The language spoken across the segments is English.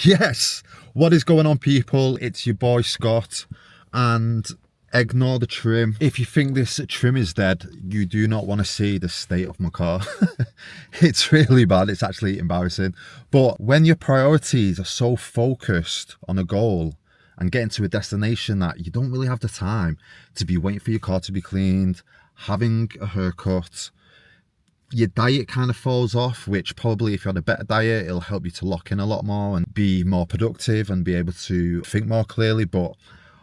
Yes, what is going on, people? It's your boy Scott, and ignore the trim. If you think this trim is dead, you do not want to see the state of my car. It's really bad. It's actually embarrassing. But when your priorities are so focused on a goal and getting to a destination that you don't really have the time to be waiting for your car to be cleaned, having a haircut, your diet kind of falls off, which probably if you had a better diet, it'll help you to lock in a lot more and be more productive and be able to think more clearly. But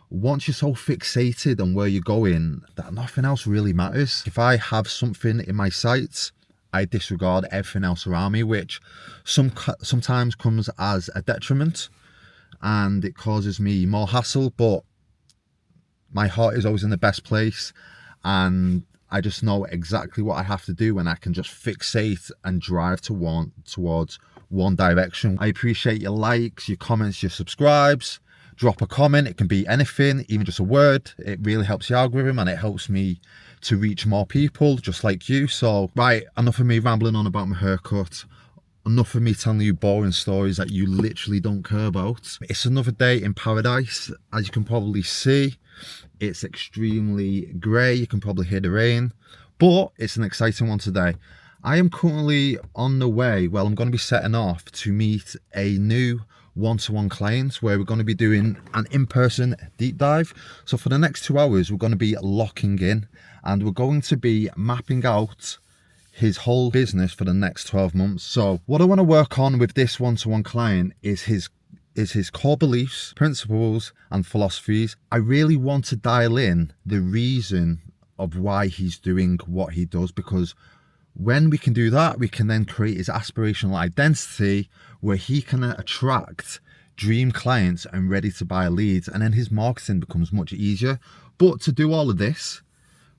once you're so fixated on where you're going, that nothing else really matters. If I have something in my sights, I disregard everything else around me, which sometimes comes as a detriment and it causes me more hassle, but my heart is always in the best place, and I just know exactly what I have to do when I can just fixate and drive towards one direction. I appreciate your likes, your comments, your subscribes. Drop a comment. It can be anything, even just a word. It really helps the algorithm and it helps me to reach more people just like you. So, right, enough of me rambling on about my haircut. Enough of me telling you boring stories that you literally don't care about. It's another day in paradise. As you can probably see, it's extremely grey. You can probably hear the rain, but it's an exciting one today. I am currently on the way. Well, I'm going to be setting off to meet a new one-to-one client where we're going to be doing an in-person deep dive. So for the next 2 hours, we're going to be locking in and we're going to be mapping out his whole business for the next 12 months. So what I want to work on with this one-to-one client is his core beliefs, principles and philosophies. I really want to dial in the reason of why he's doing what he does, because when we can do that, we can then create his aspirational identity where he can attract dream clients and ready to buy leads, and then his marketing becomes much easier. But to do all of this,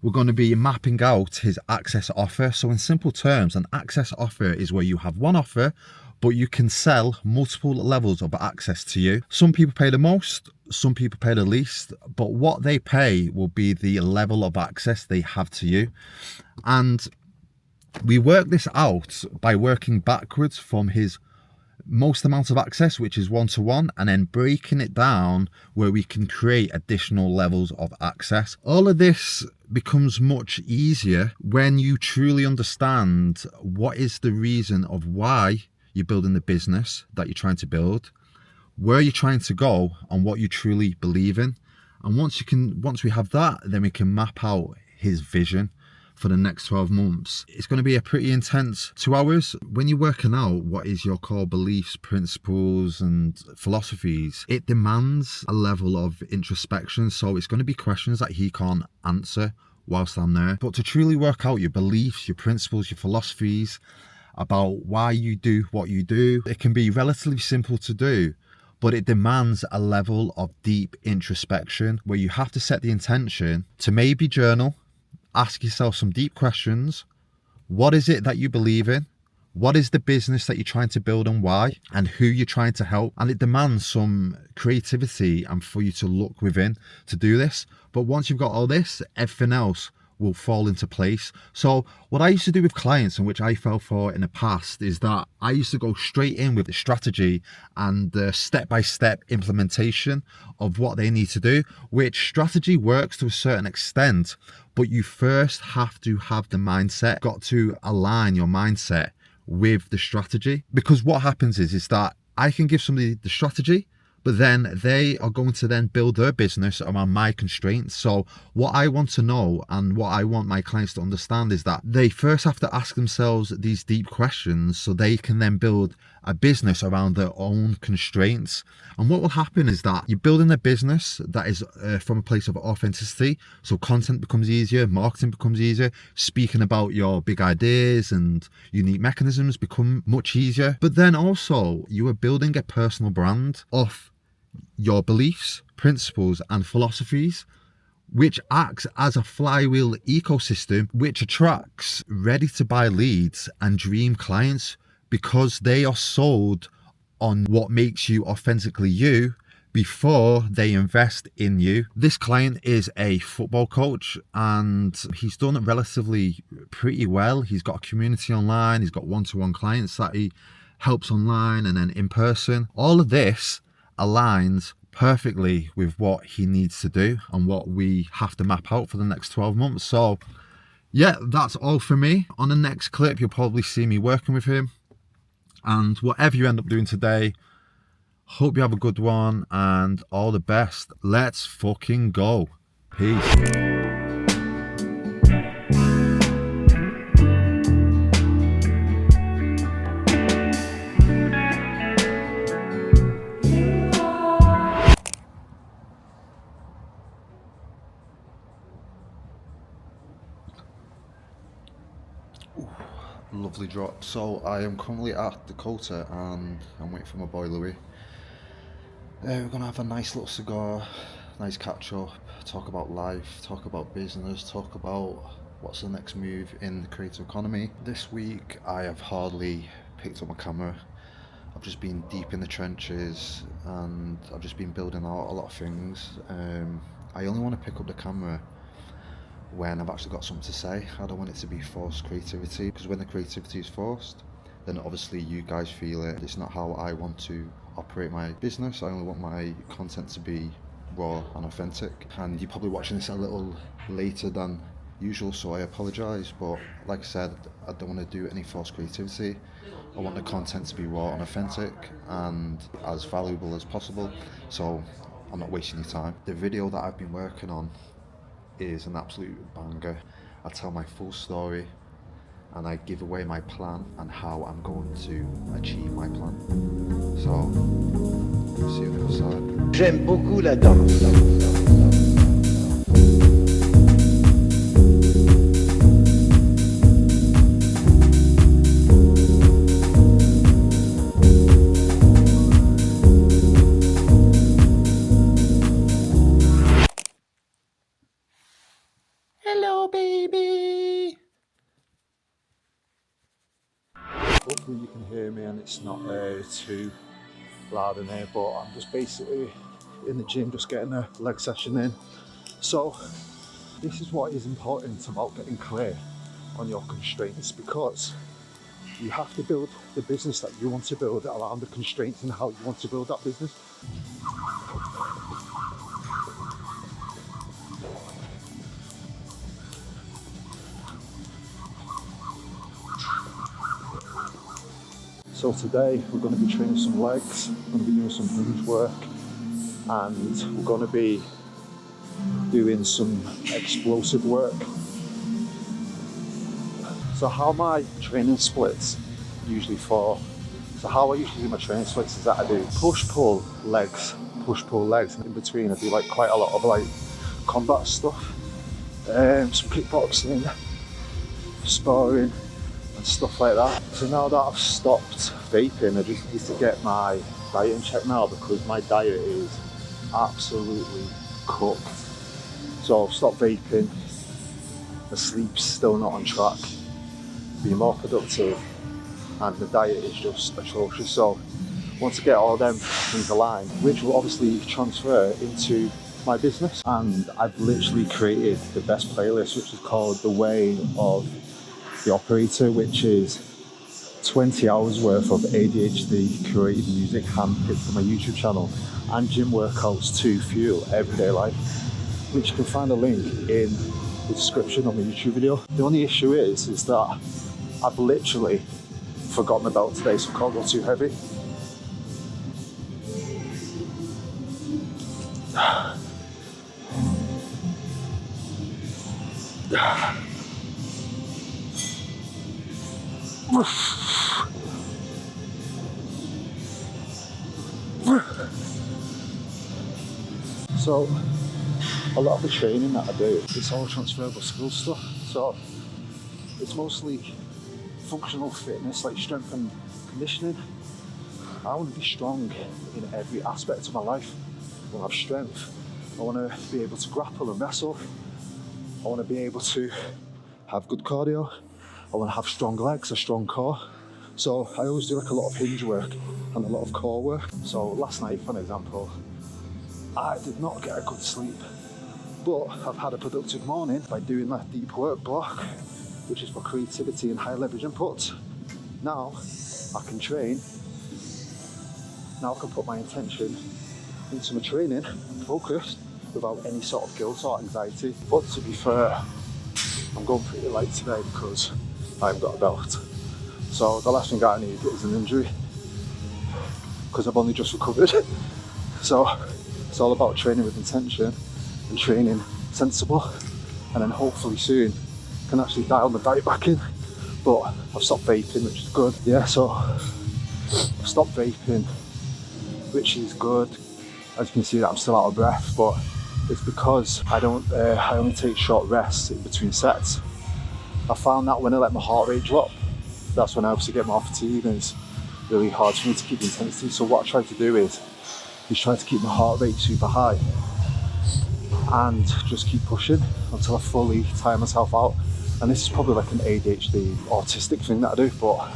we're going to be mapping out his access offer. So in simple terms, an access offer is where you have one offer, but you can sell multiple levels of access to you. Some people pay the most, some people pay the least, but what they pay will be the level of access they have to you. And we work this out by working backwards from his most amount of access, which is one-to-one, and then breaking it down where we can create additional levels of access. All of this becomes much easier when you truly understand what is the reason of why you're building the business that you're trying to build, where you're trying to go, and what you truly believe in. And once we have that, then we can map out his vision for the next 12 months. It's going to be a pretty intense 2 hours. When you're working out what is your core beliefs, principles and philosophies, it demands a level of introspection. So it's going to be questions that he can't answer whilst I'm there. But to truly work out your beliefs, your principles, your philosophies about why you do what you do, it can be relatively simple to do, but it demands a level of deep introspection where you have to set the intention to maybe journal, ask yourself some deep questions. What is it that you believe in? What is the business that you're trying to build and why? And who you're trying to help? And it demands some creativity and for you to look within to do this. But once you've got all this, everything else will fall into place. So what I used to do with clients, and which I fell for in the past, is that I used to go straight in with the strategy and the step-by-step implementation of what they need to do, which strategy works to a certain extent, but you first have to have the mindset, got to align your mindset with the strategy. Because what happens is that I can give somebody the strategy, but then they are going to then build their business around my constraints. So what I want to know and what I want my clients to understand is that they first have to ask themselves these deep questions so they can then build a business around their own constraints. And what will happen is that you're building a business that is from a place of authenticity. So content becomes easier, marketing becomes easier, speaking about your big ideas and unique mechanisms become much easier. But then also you are building a personal brand off your beliefs, principles and philosophies, which acts as a flywheel ecosystem which attracts ready to buy leads and dream clients because they are sold on what makes you authentically you before they invest in you. This client is a football coach and he's done it relatively pretty well. He's got a community online, he's got one-to-one clients that he helps online and then in person. All of this aligns perfectly with what he needs to do and what we have to map out for the next 12 months. So yeah, that's all for me. On the next clip, you'll probably see me working with him. And whatever you end up doing today, hope you have a good one and all the best. Let's fucking go. Peace. Lovely drop. So I am currently at Dakota and I'm waiting for my boy Louis. We're gonna have a nice little cigar, nice catch up, talk about life, talk about business, talk about what's the next move in the creative economy. This week I have hardly picked up my camera. I've just been deep in the trenches and I've just been building out a lot of things. I only want to pick up the camera when I've actually got something to say. I don't want it to be forced creativity, because when the creativity is forced, then obviously you guys feel it. It's not how I want to operate my business. I only want my content to be raw and authentic. And you're probably watching this a little later than usual, so I apologise. But like I said, I don't want to do any forced creativity. I want the content to be raw and authentic and as valuable as possible. So I'm not wasting your time. The video that I've been working on is an absolute banger. I tell my full story and I give away my plan and how I'm going to achieve my plan. So, see you on the other side. J'aime beaucoup la danse. Hello, baby. Hopefully you can hear me and it's not too loud in here, but I'm just basically in the gym just getting a leg session in. So this is what is important about getting clear on your constraints, because you have to build the business that you want to build around the constraints and how you want to build that business. So today we're going to be training some legs, we're going to be doing some hinge work, and we're going to be doing some explosive work. So how my training splits usually fall. So how I usually do my training splits is that I do push-pull legs, push-pull legs. In between I do like quite a lot of like combat stuff, some kickboxing, sparring, and stuff like that. So now that I've stopped vaping, I just need to get my diet in check now, because my diet is absolutely cooked. So I've stopped vaping, the sleep's still not on track, being more productive, and the diet is just atrocious. So I want to get all them things aligned, which will obviously transfer into my business. And I've literally created the best playlist, which is called The Way of the Operator, which is 20 hours worth of ADHD curated music handpicked for my YouTube channel and gym workouts to fuel everyday life, which you can find a link in the description of my YouTube video. The only issue is that I've literally forgotten the belt today, so I can't go too heavy. So a lot of the training that I do, it's all transferable skill stuff. So it's mostly functional fitness, like strength and conditioning. I want to be strong in every aspect of my life. I want to have strength. I want to be able to grapple and wrestle. I want to be able to have good cardio. I want to have strong legs, a strong core. So I always do like a lot of hinge work and a lot of core work. So last night, for an example, I did not get a good sleep, but I've had a productive morning by doing that deep work block, which is for creativity and high leverage inputs. Now I can train. Now I can put my intention into my training and focus without any sort of guilt or anxiety. But to be fair, I'm going pretty light today because I haven't got a belt. So the last thing I need is an injury because I've only just recovered. So it's all about training with intention and training sensible, and then hopefully soon can actually dial my diet back in. But I've stopped vaping, which is good. Yeah, so I've stopped vaping, which is good. As you can see, that I'm still out of breath, but it's because I only take short rests in between sets. I found that when I let my heart rate drop, that's when I obviously get more fatigue, and it's really hard for me to keep the intensity. So what I try to do is try to keep my heart rate super high and just keep pushing until I fully tire myself out. And this is probably like an ADHD autistic thing that I do, but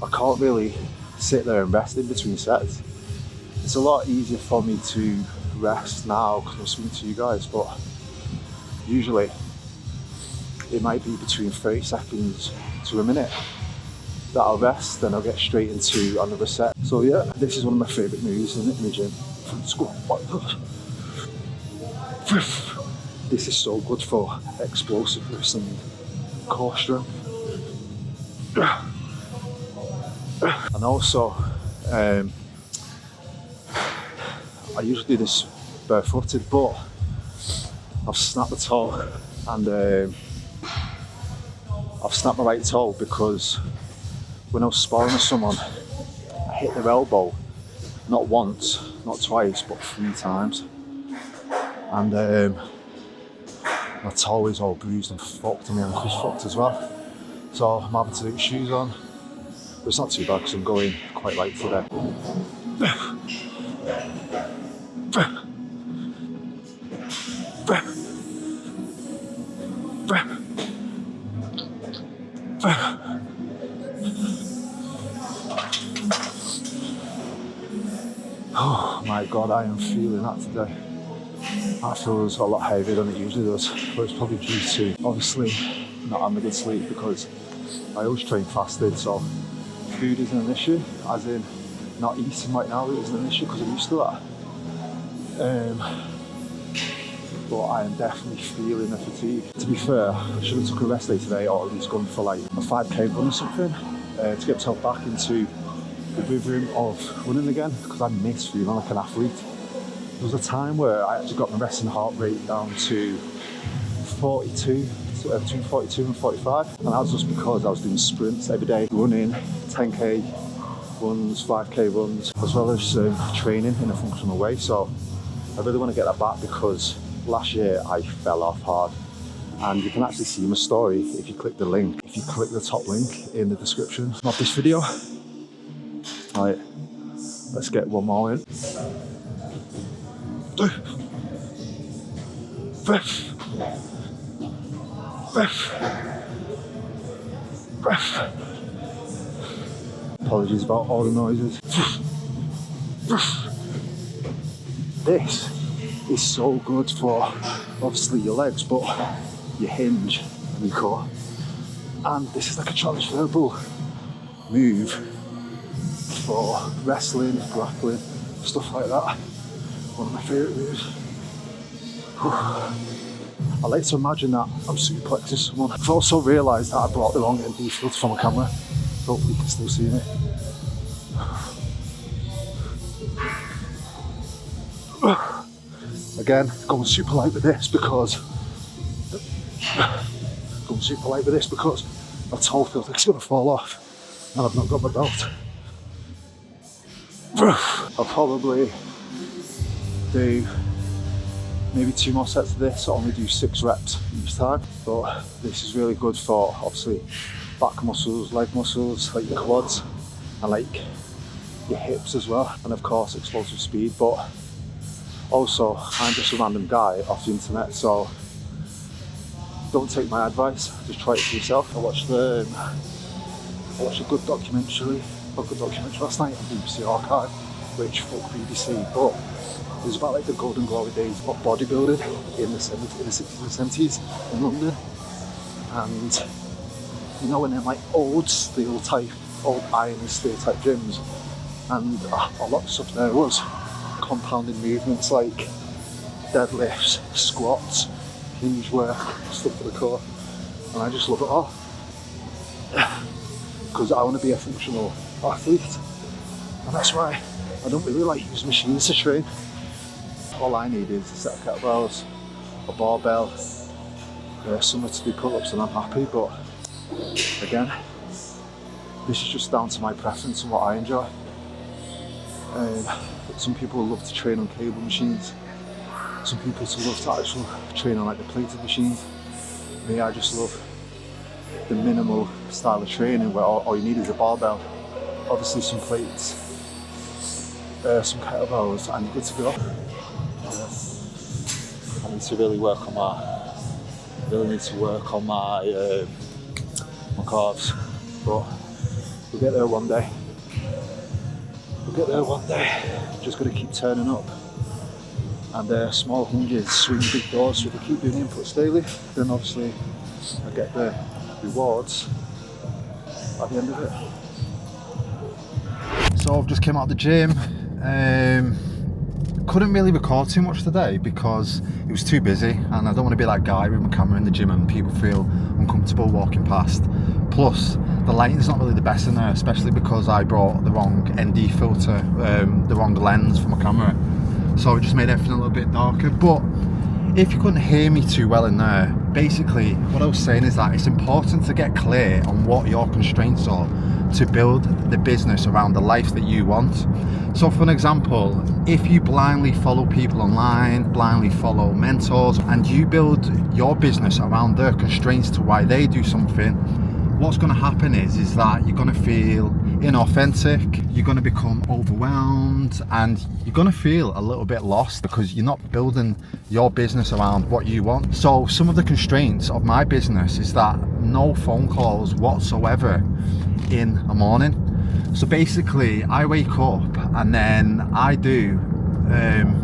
I can't really sit there and rest in between sets. It's a lot easier for me to rest now because I'm speaking to you guys, but usually it might be between 30 seconds to a minute that I'll rest, then I'll get straight into another set. So yeah, this is one of my favourite moves in the gym. Front squat. This is so good for explosiveness and core strength. And also, I usually do this barefooted, but I've snapped the toe, and I've snapped my right toe because when I was sparring with someone, I hit their elbow, not once, not twice, but 3 times. And my toe is all bruised and fucked, and my ankle's fucked as well. So I'm having to do shoes on. But it's not too bad because I'm going quite light today. Oh my god, I am feeling that today. That feels a lot heavier than it usually does, but it's probably due to obviously not having a good sleep because I always train fasted, so food isn't an issue, as in not eating right now isn't an issue because I'm used to that. But I am definitely feeling the fatigue. To be fair, I should have took a rest day today, or at least gone for like a 5k run or something to get myself back into the rhythm of running again, because I miss feeling like an athlete. There was a time where I actually got my resting heart rate down to 42, between 42 and 45, and that was just because I was doing sprints every day, running 10k runs, 5k runs, as well as training in a functional way. So I really want to get that back because last year I fell off hard, and you can actually see my story if you click the link, if you click the top link in the description of this video. Right, let's get one more in. Apologies about all the noises. This is so good for obviously your legs, but your hinge and your core. And this is like a transferable move for wrestling, grappling, stuff like that. One of my favourite moves. I like to imagine that I'm suplexing someone. I've also realised that I brought the wrong ND filter for my camera. Hopefully you can still see it. Again, going super light with this because my toe feels like it's going to fall off and I've not got my belt. I'll probably do maybe 2 more sets of this. I'll only do 6 reps each time, but this is really good for obviously back muscles, leg muscles, like your quads and like your hips as well, and of course explosive speed. But also I'm just a random guy off the internet, so don't take my advice, just try it for yourself. I watched a good documentary last night on BBC Archive, which fuck BBC, but it was about like the golden glory days of bodybuilding in the 60s and 70s in London. And you know, when they're like old steel type old iron steel type gyms, and a lot of stuff there was compounded movements like deadlifts, squats, hinge work, stuff for the core, and I just love it all because I want to be a functional athlete, and that's why I don't really like using machines to train. All I need is a set of kettlebells, a barbell, somewhere to do pull-ups, and I'm happy. But again, this is just down to my preference and what I enjoy. Some people love to train on cable machines. Some people love to actually train on like the plated machines. Me, I just love the minimal style of training where all you need is a barbell, obviously some plates, some kettlebells, and you're good to go. I need to really work on my my calves, but we'll get there one day. Just got to keep turning up. And small hinges swing big doors, so if I keep doing inputs daily, then obviously I get the rewards at the end of it. So I've just came out of the gym. Couldn't really record too much today because it was too busy, and I don't want to be that guy with my camera in the gym and people feel uncomfortable walking past. Plus the lighting's not really the best in there, especially because I brought the wrong ND filter, the wrong lens for my camera, so it just made everything a little bit darker. But if you couldn't hear me too well in there, basically what I was saying is that it's important to get clear on what your constraints are to build the business around the life that you want. So for an example, if you blindly follow people online, blindly follow mentors, and you build your business around their constraints to why they do something, what's going to happen is that you're going to feel inauthentic, you're going to become overwhelmed, and you're going to feel a little bit lost because you're not building your business around what you want. So some of the constraints of my business is that no phone calls whatsoever in the morning. So basically I wake up and then I do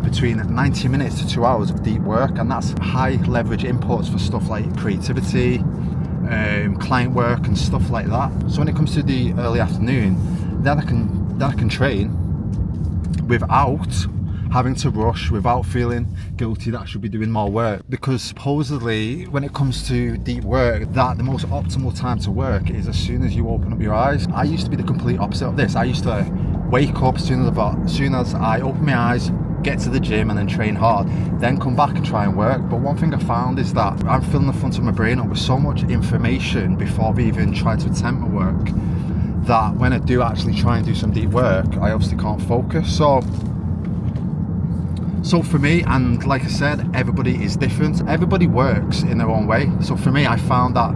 between 90 minutes to 2 hours of deep work, and that's high leverage inputs for stuff like creativity, client work and stuff like that. So when it comes to the early afternoon, then I can train without having to rush, without feeling guilty that I should be doing more work. Because supposedly when it comes to deep work, that the most optimal time to work is as soon as you open up your eyes. I used to be the complete opposite of this. I used to wake up as soon as I open my eyes, get to the gym and then train hard, then come back and try and work. But one thing I found is that I'm filling the front of my brain up with so much information before I even try to attempt my work, that when I do actually try and do some deep work, I obviously can't focus. So for me, and like I said, everybody is different. Everybody works in their own way. So for me, I found that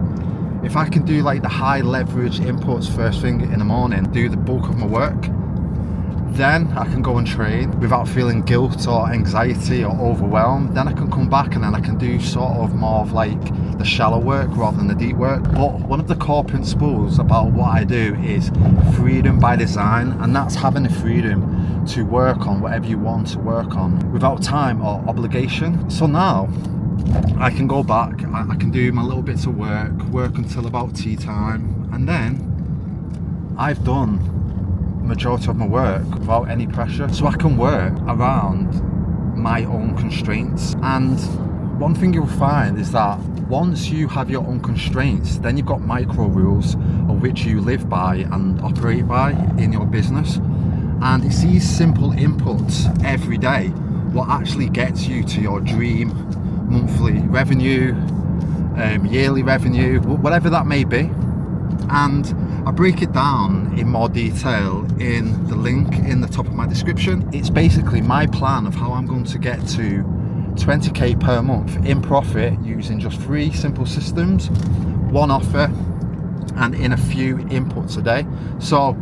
if I can do like the high leverage inputs first thing in the morning, do the bulk of my work, then I can go and train without feeling guilt or anxiety or overwhelmed. Then I can come back and then I can do sort of more of like the shallow work rather than the deep work. But one of the core principles about what I do is freedom by design, and that's having the freedom to work on whatever you want to work on without time or obligation. So now I can go back, I can do my little bits of work until about tea time, and then I've done majority of my work without any pressure, so I can work around my own constraints. And one thing you'll find is that once you have your own constraints, then you've got micro rules of which you live by and operate by in your business. And it's these simple inputs every day what actually gets you to your dream monthly revenue, yearly revenue, whatever that may be. And I break it down in more detail in the link in the top of my description. It's basically my plan of how I'm going to get to 20k per month in profit using just 3 simple systems, 1 offer, and in a few inputs a day. So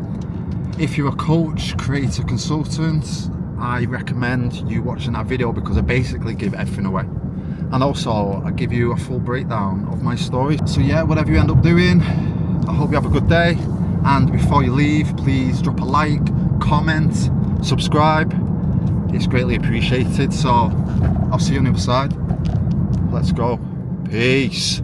if you're a coach, creator, consultant, I recommend you watching that video because I basically give everything away. And also I give you a full breakdown of my story. So yeah, whatever you end up doing, I hope you have a good day, and before you leave, please drop a like, comment, subscribe. It's greatly appreciated. So I'll see you on the other side. Let's go. Peace.